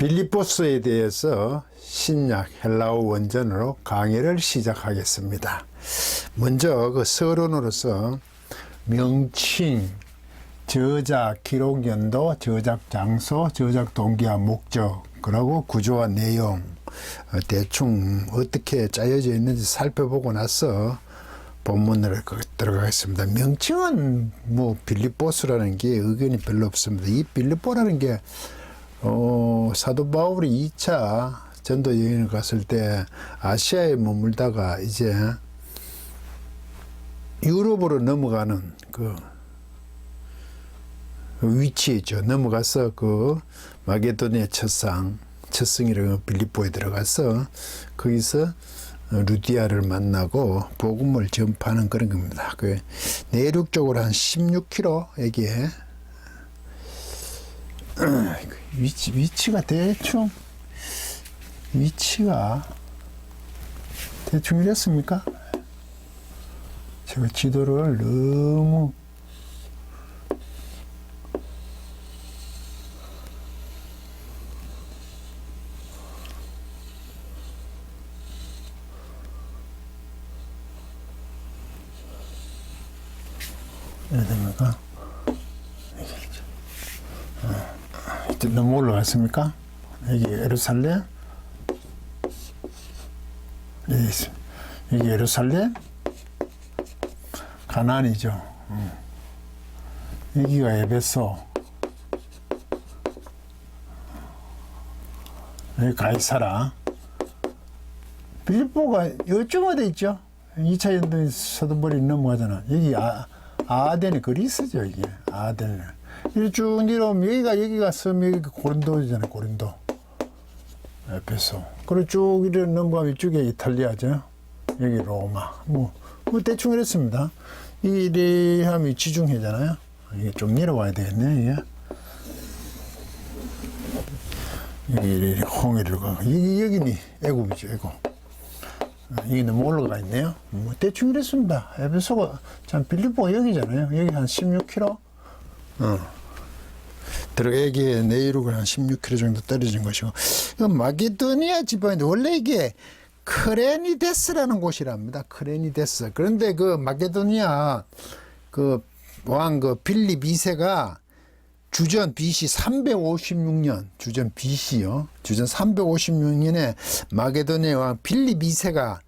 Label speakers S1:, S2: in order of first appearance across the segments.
S1: 빌립보스에 대해서 신약 헬라어 원전으로 강의를 시작하겠습니다. 먼저 그 서론으로서 명칭, 저작, 기록 연도, 저작 장소, 저작 동기와 목적, 그리고 구조와 내용 대충 어떻게 짜여져 있는지 살펴보고 나서 본문으로 들어가겠습니다. 명칭은 뭐 빌립보스라는 게 의견이 별로 없습니다. 이 빌립보라는 게 사도 바울이 2차 전도 여행을 갔을 때 아시아에 머물다가 이제 유럽으로 넘어가는 그 위치에 있죠. 넘어가서 그 마게도니아 첫성이라는 빌립보에 들어가서 거기서 루디아를 만나고 복음을 전파하는 그런 겁니다. 그 내륙 쪽으로 한 16km 여기에 위치가 대충 이랬습니까? 제가 지도를 너무 이래야 됩니까? 너무 올라갔습니까? 여기 예루살렘, 여기 예루살렘, 가나안이죠. 여기가 에베소, 여기 가이사라. 빌립보가 이쪽 어디 있죠? 2차 연도에 서도벌이 넘어가잖아. 여기 아덴이 그리스죠, 이게. 아덴. 쭉 내려오면 여기가 섬, 여기가 고린도잖아요, 고린도. 에페소. 그리고 쭉 이렇게 넘어가면 이쪽에 이탈리아죠. 여기 로마. 뭐 대충 이랬습니다. 이래 하면 지중해잖아요. 이게 좀 내려와야 되겠네, 이게. 여기 홍해를 가고. 여기니 애굽이죠, 애굽. 여기 너무 올라가 있네요. 뭐 대충 이랬습니다. 에베소가 참 빌립보가 여기잖아요. 여기 한 16km. 여기에 내륙은 한 16km 정도 떨어진 것이고, 마게도니아 지방인데 원래 이게 크레니데스라는 곳이랍니다. 크레니데스. 그런데 그 마게도니아 그 왕 그 빌립 2세가 주전 BC 356년, 주전 BC요. 주전 356년에 마게도니아 왕 빌립 2세가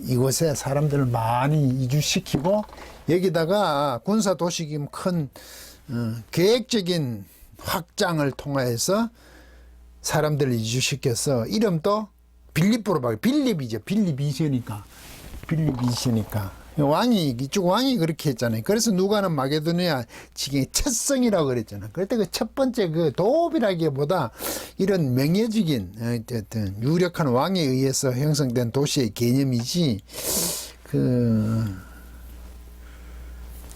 S1: 이곳에 사람들을 많이 이주시키고 여기다가 군사 도시김 큰 계획적인 확장을 통하여서 사람들을 이주시켜서 이름도 빌립보로 바뀌어. 빌립이죠. 빌립 2세니까. 이쪽 왕이 그렇게 했잖아요. 그래서 누가는 마게도니아 지경의 첫성이라고 그랬잖아요. 그때 그 첫 번째 그 도읍이라기보다 이런 명예적인 어쨌든 유력한 왕에 의해서 형성된 도시의 개념이지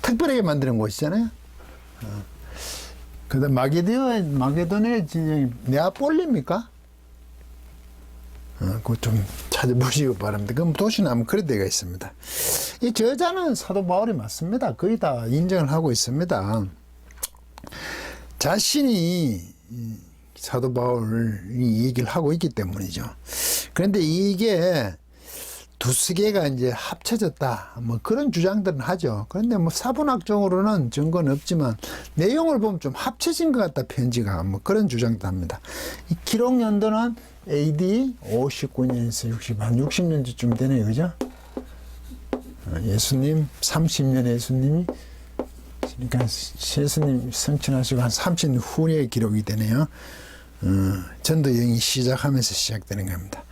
S1: 특별하게 만드는 곳이잖아요. 그다음 마게도니아 지경이 네아폴리입니까? 그거 좀 찾아보시기 바랍니다. 그럼 도시는 아마 그런 데가 있습니다. 이 저자는 사도 바울이 맞습니다. 거의 다 인정을 하고 있습니다. 자신이 사도 바울이 얘기를 하고 있기 때문이죠. 그런데 이게 두세 개가 이제 합쳐졌다, 뭐 그런 주장들은 하죠. 그런데 뭐 사본학적으로는 증거는 없지만 내용을 보면 좀 합쳐진 것 같다, 편지가. 뭐 그런 주장도 합니다. 이 기록 연도는 AD 59년에서 60년쯤 되네요, 그죠? 예수님 30년 예수님이 그러니까 예수님 성천하시고 한 30년 후에 기록이 되네요. 전도 여행이 시작하면서 시작되는 겁니다.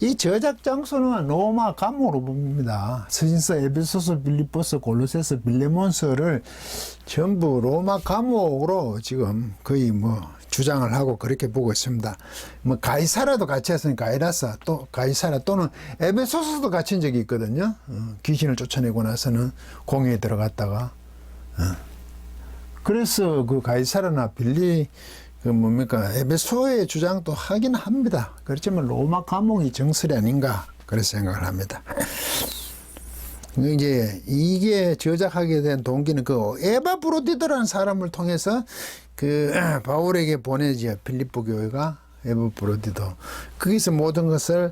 S1: 이 저작 장소는 로마 감옥으로 봅니다. 서신서, 에베소서, 빌립보서, 골로새서, 빌레몬서를 전부 로마 감옥으로 지금 거의 뭐 주장을 하고 그렇게 보고 있습니다. 뭐 가이사라도 같이 했으니까 가이사라 또는 에베소서도 갇힌 적이 있거든요. 귀신을 쫓아내고 나서는 공회에 들어갔다가 그래서 그 가이사라나 에베소의 주장도 하긴 합니다. 그렇지만 로마 감옥이 정설이 아닌가 그런 생각을 합니다. 이제 이게 저작하게 된 동기는 그 에바브로디도라는 사람을 통해서 그 바울에게 보내지요. 빌립보 교회가 에바브로디도. 거기서 모든 것을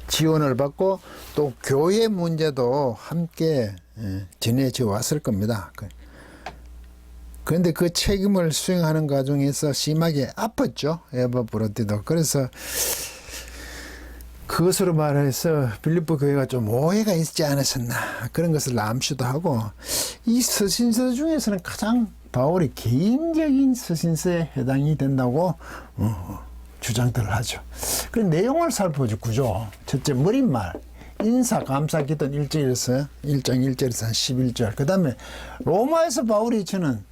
S1: 지원을 받고 또 교회 문제도 함께 전해져 왔을 겁니다. 그런데 그 책임을 수행하는 과정에서 심하게 아팠죠. 에바브로디도. 그래서 그것으로 말해서 빌립보 교회가 좀 오해가 있지 않았었나 그런 것을 암시도 하고, 이 서신서 중에서는 가장 바울의 개인적인 서신서에 해당이 된다고 주장들을 하죠. 그 내용을 살펴보죠. 구조. 첫째, 머릿말 인사 감사 기도 1절에서 1장 1절에서 한 11절. 그 다음에 로마에서 바울이 저는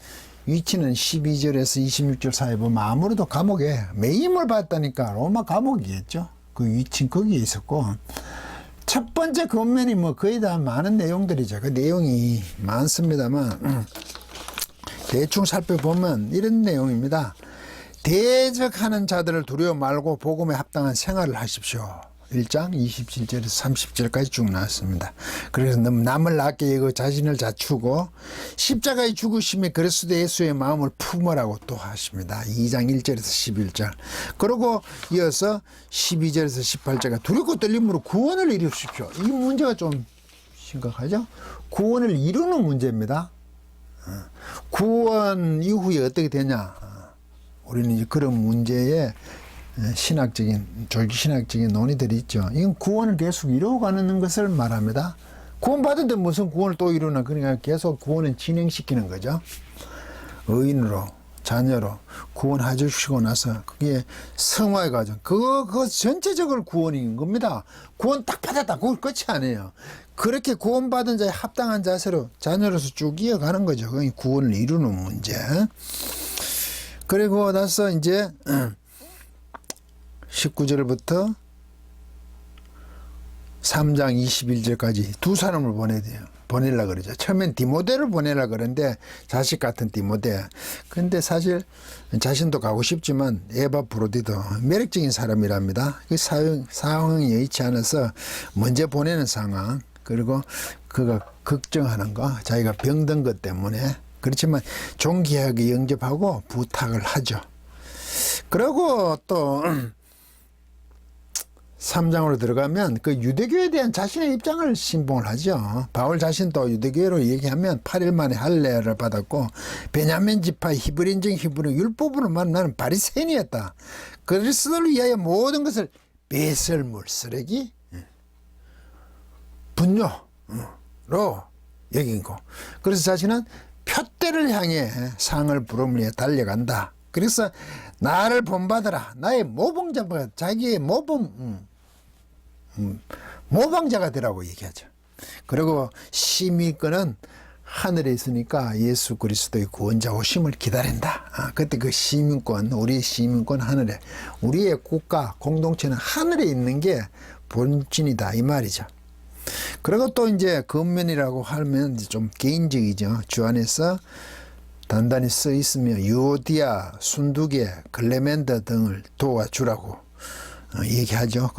S1: 위치는 12절에서 26절 사이에 보면 아무래도 감옥에 매임을 받다니까 로마 감옥이겠죠. 그 위치는 거기에 있었고, 첫 번째 권면이 뭐 거의 다 많은 내용들이죠. 그 내용이 많습니다만 대충 살펴보면 이런 내용입니다. 대적하는 자들을 두려워 말고 복음에 합당한 생활을 하십시오. 1장 27절에서 30절까지 쭉 나왔습니다. 그래서 남을 낮게 여기고 자신을 낮추고 십자가의 죽으심에 그리스도 예수의 마음을 품으라고 또 하십니다. 2장 1절에서 11절. 그리고 이어서 12절에서 18절가 두렵고 떨림으로 구원을 이루십시오. 이 문제가 좀 심각하죠? 구원을 이루는 문제입니다. 구원 이후에 어떻게 되냐? 우리는 이제 그런 문제에 신학적인, 졸기신학적인 논의들이 있죠. 이건 구원을 계속 이루어가는 것을 말합니다. 구원받은데 무슨 구원을 또 이루나. 그러니까 계속 구원을 진행시키는 거죠. 의인으로, 자녀로 구원해 주시고 나서 그게 성화의 과정. 그거 전체적으로 구원인 겁니다. 구원 딱 받았다. 그걸 끝이 아니에요. 그렇게 구원받은 자의 합당한 자세로 자녀로서 쭉 이어가는 거죠. 그게 구원을 이루는 문제. 그리고 나서 이제 19절부터 3장 21절까지 두 사람을 보내려고 그러죠. 처음엔 디모데를 보내려고 그러는데, 자식 같은 디모데. 근데 사실 자신도 가고 싶지만 에바브로디도 매력적인 사람이랍니다. 그 상황이 여의치 않아서 먼저 보내는 상황. 그리고 그가 걱정하는 거, 자기가 병든 것 때문에. 그렇지만 존귀하게 영접하고 부탁을 하죠. 그리고 또 3장으로 들어가면 그 유대교에 대한 자신의 입장을 신봉을 하죠. 바울 자신도 유대교로 얘기하면 8일 만에 할례를 받았고, 베냐민 지파 히브리인중 히브리 율법으로 말하면 나는 바리새인이었다. 그리스도를 위하여 모든 것을 배설물, 쓰레기, 분뇨로 여긴고, 그래서 자신은 표대를 향해 상을 부름을 위해 달려간다. 그래서 나를 본받아라. 나의 모범자가, 자기의 모방자가 되라고 얘기하죠. 그리고 시민권은 하늘에 있으니까 예수 그리스도의 구원자 오심을 기다린다. 그때 그 시민권, 우리의 시민권 하늘에, 우리의 국가 공동체는 하늘에 있는 게 본진이다 이 말이죠. 그리고 또 이제 겉면이라고 하면 좀 개인적이죠. 주 안에서 단단히 써 있으며 유오디아, 순두계, 클레멘더 등을 도와주라고 얘기하죠.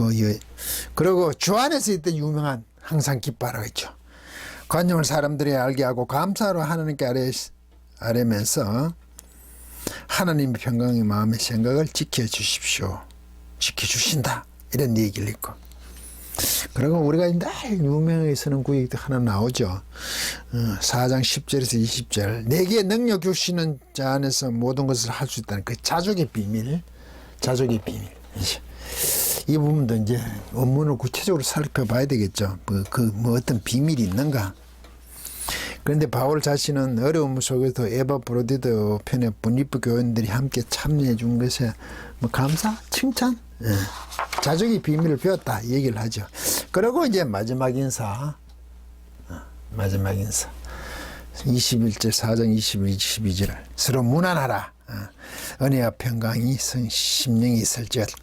S1: 그리고 주 안에서 있던 유명한 항상 기뻐하라고 했죠. 관념을 사람들이 알게 하고 감사로 하나님께 아뢰면서 하나님의 평강의 마음의 생각을 지켜주십시오. 지켜주신다. 이런 얘기를 했고. 그리고 우리가 늘 유명하게 쓰는 구절이 하나 나오죠. 4장 10절에서 20절. 내게 능력 주시는 자 안에서 모든 것을 할 수 있다는 그 자족의 비밀. 자족의 비밀. 이 부분도 이제 원문을 구체적으로 살펴봐야 되겠죠. 뭐 어떤 비밀이 있는가. 그런데 바울 자신은 어려움 속에서 에바브로디도 편에 빌립보 교인들이 함께 참여해 준 것에 뭐 감사, 칭찬, 자족의 비밀을 배웠다 얘기를 하죠. 그리고 이제 마지막 인사 21절 4장 22절 서로 무난하라. 은혜와 평강이 심령이 있을지어다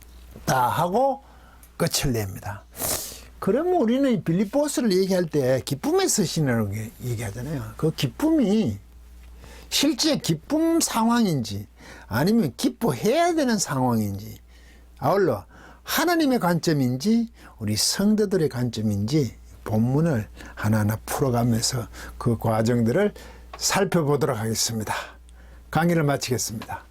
S1: 하고 끝을 냅니다. 그러면 우리는 빌립보스를 얘기할 때 기쁨의 서신이라고 얘기하잖아요. 그 기쁨이 실제 기쁨 상황인지 아니면 기뻐해야 되는 상황인지, 아울러 하나님의 관점인지 우리 성도들의 관점인지 본문을 하나하나 풀어가면서 그 과정들을 살펴보도록 하겠습니다. 강의를 마치겠습니다.